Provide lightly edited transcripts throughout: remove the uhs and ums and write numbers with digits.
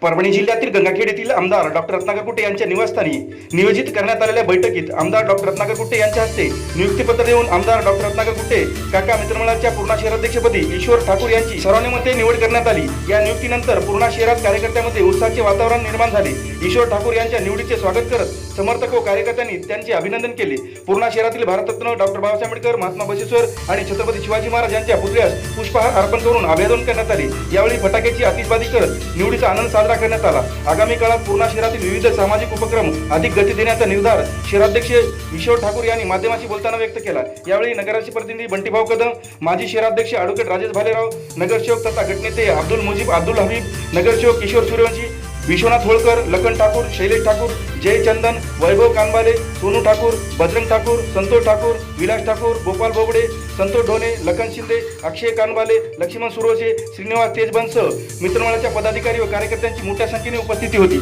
परभणी जिल्ह्यातील गंगाखेड येथील आमदार डॉक्टर रत्नाकर कुट्टे यांच्या निवासस्थानी नियोजित करण्यात आलेल्या बैठकीत आमदार डॉक्टर रत्नाकर कुट्टे यांच्या हस्ते नियुक्तीपत्र देऊन आमदार डॉक्टर रत्नाकर कुट्टे काका मित्रमंडळाच्या पूर्णा शहराध्यक्षपदी ईश्वर ठाकूर यांची सर्वानुमते निवड करण्यात आली। या नियुक्तीनंतर पूर्णा शहरात कार्यकर्त्यांमध्ये उत्साहाचे वातावरण निर्माण झाले। ईश्वर ठाकूर यांच्या निवडीचे स्वागत करत समर्थक व कार्यकर्त्यांनी त्यांचे अभिनंदन केले। पूर्णा शहरातील भारतरत्न डॉक्टर बाबासाहेब आंबेडकर, महात्मा बसवेश्वर आणि छत्रपती शिवाजी महाराज यांच्या पुतळ्यास पुष्पहार अर्पण करून अभिवादन करण्यात आले। यावेळी फटाक्याची आतिषबाजी करत निवडीचा आनंद साजरा करण्यात आला। आगामी काळात पूर्णा शहरातील विविध सामाजिक उपक्रम अधिक गती देण्याचा निर्धार शहराध्यक्ष ईश्वर ठाकूर यांनी माध्यमांशी बोलताना व्यक्त केला। यावेळी नगराचे प्रतिनिधी बंटीभाऊ कदम, माजी शहराध्यक्ष ॲडव्होकेट राजेश भालेराव, नगरसेवक तथा गटनेते अब्दुल मुजीब अब्दुल हबीब, नगरसेवक किशोर सूर्यवंशी, विश्वनाथ होळकर, लखन ठाकूर, शैलेश ठाकूर, जय चंदन, वैभव कानबाले, सोनू ठाकूर, बजरंग ठाकूर, संतोष ठाकूर, विलास ठाकूर, गोपाल बोबडे, संतोष ढोणे, लखन शिंदे, अक्षय कानबाले, लक्ष्मण सुरवसे, श्रीनिवास तेजबंसह मित्रमंडळाच्या पदाधिकारी व कार्यकर्त्यांची मोठ्या संख्येने उपस्थिती होती।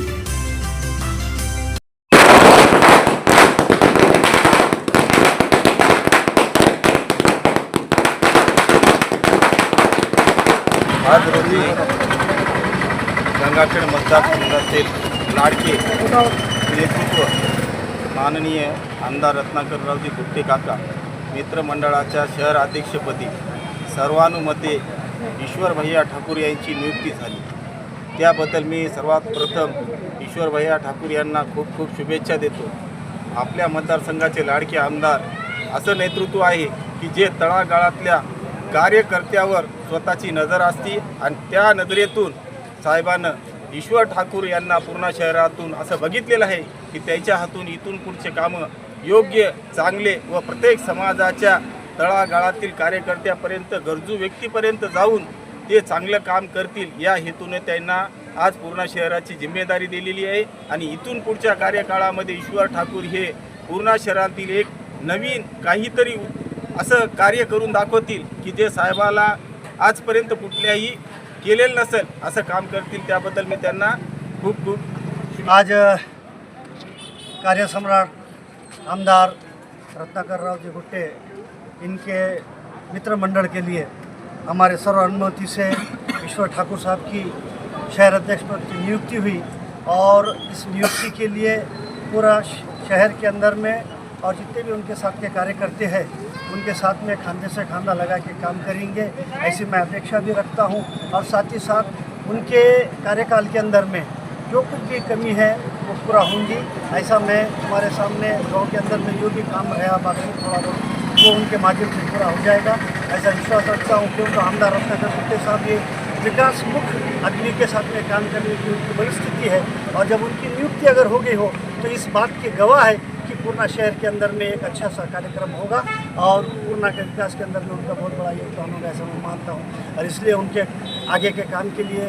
आज रोजी गंगाखेड मतदारसंघातील लाडके नेतृत्व माननीय आमदार रत्नाकररावजी कुट्टे काका मित्रमंडळाच्या शहर अध्यक्षपदी सर्वानुमते ईश्वर भैया ठाकूर यांची नियुक्ती झाली। त्याबद्दल मी सर्वात प्रथम ईश्वर भैया ठाकूर यांना खूप खूप शुभेच्छा देतो। आपल्या मतदारसंघाचे लाडके आमदार असं नेतृत्व आहे की जे तळागाळातल्या कार्यकर्त्यावर स्वतःची नजर असती आणि त्या नजरेतून साहेबांनं ईश्वर ठाकूर यांना पूर्णा शहरातून असं बघितलेलं आहे की त्याच्या हातून इथून पुढचे कामं योग्य, चांगले व प्रत्येक समाजाच्या तळागाळातील कार्यकर्त्यापर्यंत, गरजू व्यक्तीपर्यंत जाऊन ते चांगलं काम करतील या हेतूने त्यांना आज पूर्णा शहराची जिम्मेदारी दिलेली आहे। आणि इथून पुढच्या कार्यकाळामध्ये ईश्वर ठाकूर हे पूर्णा शहरातील एक नवीन काहीतरी असं कार्य करून दाखवतील की जे साहेबाला आजपर्यंत कुठल्याही केलेलं नसेल असं काम करतील। त्याबद्दल मी त्यांना खूप खूप आज कार्यसम्राट आमदार रत्नाकररावजी कुट्टे इनके मित्र मंडल के लिए हमारे सर्वानुमति से ईश्वर ठाकुर साहब की शहर अध्यक्ष पद की नियुक्ति हुई और इस नियुक्ति के लिए पूरा शहर के अंदर में और जितने भी उनके साथ के कार्यकर्ते हैं उनके साथ में खांधे से खांधा लगा के काम करेंगे, ऐसी मैं अपेक्षा भी रखता हूं। और साथ ही साथ उनके कार्यकाल के अंदर में जो कुछ भी कमी है वो पूरा होंगी, ऐसा मैं हमारे सामने गांव के अंदर में जो भी काम रहा बाकी थोड़ा बहुत वो उनके माध्यम से पूरा हो जाएगा, ऐसा विश्वास रखता हूँ। क्योंकि आमदार रत्नाकर कुट्टे साहब ये विकासमुख आदमी के साथ में काम करने की उनकी बड़ी स्थिति है और जब उनकी नियुक्ति अगर हो गई हो तो इस बात की गवाह है कि पूर्णा शहर के अंदर में एक अच्छा सा कार्यक्रम होगा और पूर्णा के विकास के अंदर में उनका बहुत बड़ा योगदान होगा, ऐसा मैं मानता हूँ। और इसलिए उनके आगे के काम के लिए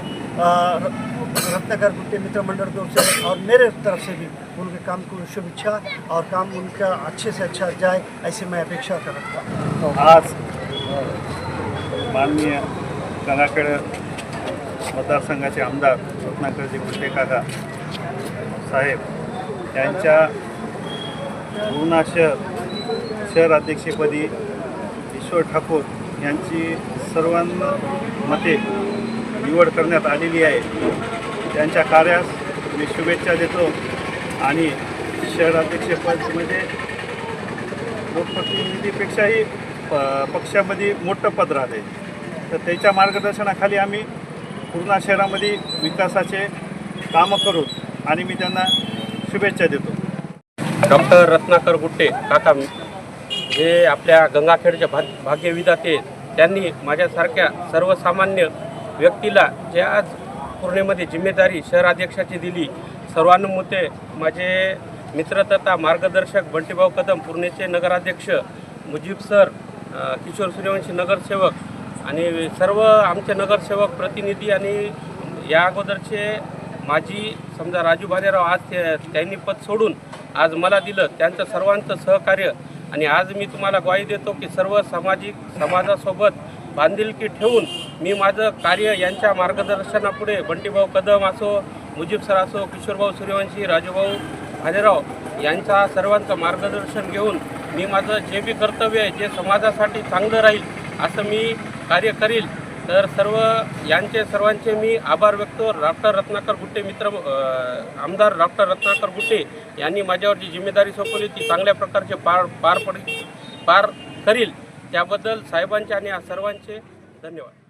रत्नाकर कुट्टे मित्र मंडल की ओर से और मेरे तरफ से भी उनके काम को शुभेच्छा और काम उनका अच्छे से अच्छा जाए, ऐसी मैं अपेक्षा करता हूँ। आज माननीय गंगाखेड मतदारसंघाचे आमदार रत्नाकरजी कुट्टे काका साहेब यांच्या पूर्णा शहर अध्यक्षपदी ईश्वर ठाकूर यांची सर्वानुमते निवड करण्यात आलेली आहे। त्यांच्या कार्यास मी शुभेच्छा देतो आणि शहर अध्यक्षपद म्हणजे लोकप्रतिनिधीपेक्षाही पक्षामध्ये मोठं पद राहते, तर त्याच्या मार्गदर्शनाखाली आम्ही पूर्णा शहरामध्ये विकासाचे कामं करू आणि मी त्यांना शुभेच्छा देतो। डॉक्टर रत्नाकर कुट्टे काका जे आपल्या गंगाखेडच्या भाग्यविधाते, त्यांनी माझ्यासारख्या सर्वसामान्य व्यक्तीला जे आज पूर्णेमध्ये जिम्मेदारी शहराध्यक्षाची दिली, सर्वानुमते माझे मित्र तथा मार्गदर्शक बंटीभाऊ कदम, पूर्णेचे नगराध्यक्ष मुजीब सर, किशोर सूर्यवंशी नगरसेवक आणि सर्व आमचे नगरसेवक प्रतिनिधी आणि या अगोदरचे माजी समजा राजू भालेराव, आज त्यांनी पद सोडून आज मला दिलं, त्यांचं सर्वांचं सहकार्य आणि आज मी तुम्हाला ग्वाही देतो की सर्व समाजासोबत बांधिलकी ठेवून मी माझं कार्य यांच्या मार्गदर्शनापुढे बंटीभाऊ कदम असो, मुजीब सर असो, किशोरभाऊ सूर्यवंशी, राजूभाऊ भालेराव यांचा सर्वांचं मार्गदर्शन घेऊन मी माझं जे बी कर्तव्य आहे, जे समाजासाठी चांगलं राहील असं मी कार्य करील तर सर्वांचे मी आभार व्यक्त डॉक्टर रत्नाकर गुट्टे आमदार डॉक्टर रत्नाकर गुट्टे यांनी माझ्यावर जी जिम्मेदारी सोपवली ती चांगल्या प्रकारचे पार करील त्याबद्दल साहेबांचे आणि सर्वांचे धन्यवाद.